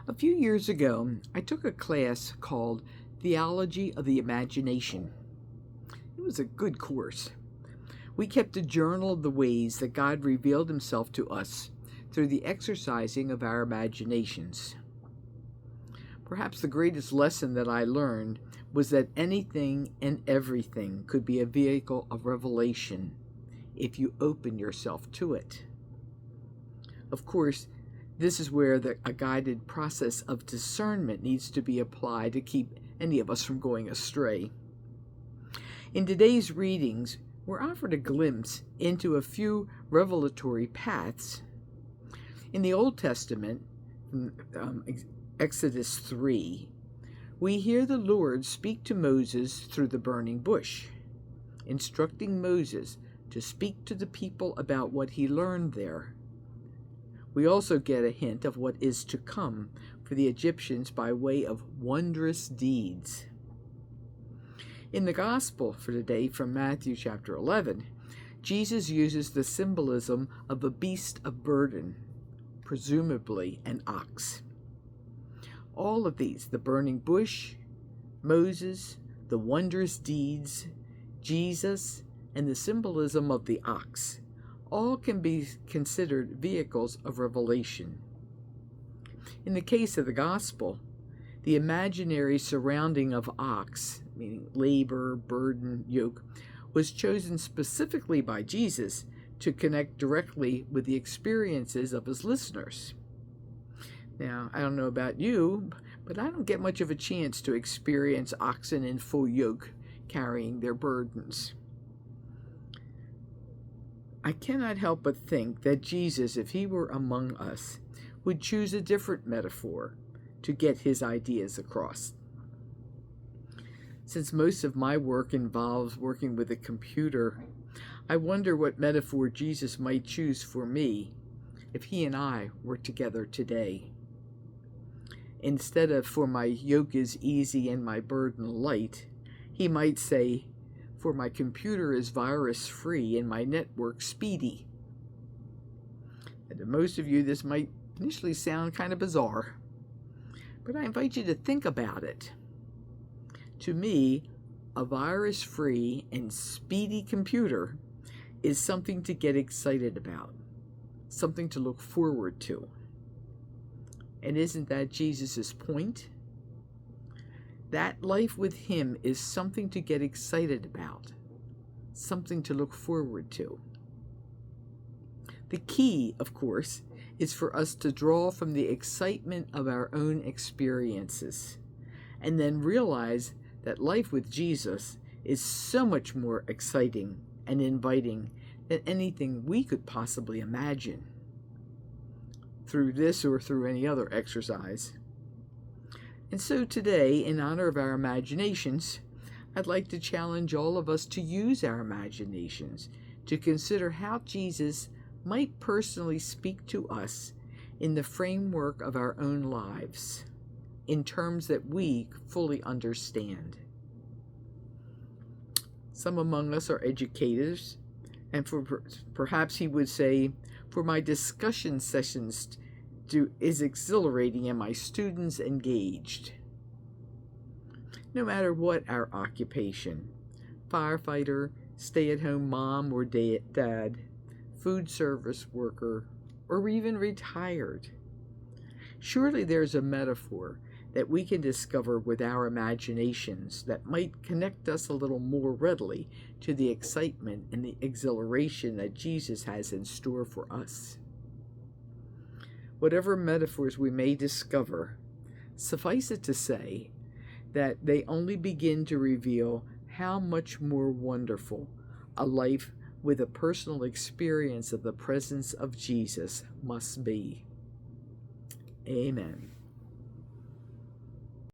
A few years ago, I took a class called Theology of the Imagination. It was a good course. We kept a journal of the ways that God revealed himself to us through the exercising of our imaginations. Perhaps the greatest lesson that I learned was that anything and everything could be a vehicle of revelation if you open yourself to it. Of course, this is where a guided process of discernment needs to be applied to keep any of us from going astray. In today's readings, we're offered a glimpse into a few revelatory paths. In the Old Testament, Exodus 3, we hear the Lord speak to Moses through the burning bush, instructing Moses to speak to the people about what he learned there. We also get a hint of what is to come for the Egyptians by way of wondrous deeds. In the Gospel for today from Matthew chapter 11, Jesus uses the symbolism of a beast of burden, presumably an ox. All of these, the burning bush, Moses, the wondrous deeds, Jesus, and the symbolism of the ox, all can be considered vehicles of revelation. In the case of the gospel, the imaginary surrounding of ox, meaning labor, burden, yoke, was chosen specifically by Jesus to connect directly with the experiences of his listeners. Now, I don't know about you, but I don't get much of a chance to experience oxen in full yoke carrying their burdens. I cannot help but think that Jesus, if he were among us, would choose a different metaphor to get his ideas across. Since most of my work involves working with a computer, I wonder what metaphor Jesus might choose for me if he and I were together today. Instead of "for my yoke is easy and my burden light," he might say, "for my computer is virus-free and my network speedy." And to most of you, this might initially sound kind of bizarre, but I invite you to think about it. To me, a virus-free and speedy computer is something to get excited about, something to look forward to. And isn't that Jesus' point? That life with him is something to get excited about, something to look forward to. The key, of course, is for us to draw from the excitement of our own experiences and then realize that life with Jesus is so much more exciting and inviting than anything we could possibly imagine, through this or through any other exercise. And so today, in honor of our imaginations, I'd like to challenge all of us to use our imaginations to consider how Jesus might personally speak to us in the framework of our own lives, in terms that we fully understand. Some among us are educators, and perhaps he would say, "For my discussion sessions is exhilarating and my students engaged." No matter what our occupation, firefighter, stay-at-home mom or dad, food service worker, or even retired, surely there's a metaphor that we can discover with our imaginations that might connect us a little more readily to the excitement and the exhilaration that Jesus has in store for us. Whatever metaphors we may discover, suffice it to say that they only begin to reveal how much more wonderful a life with a personal experience of the presence of Jesus must be. Amen.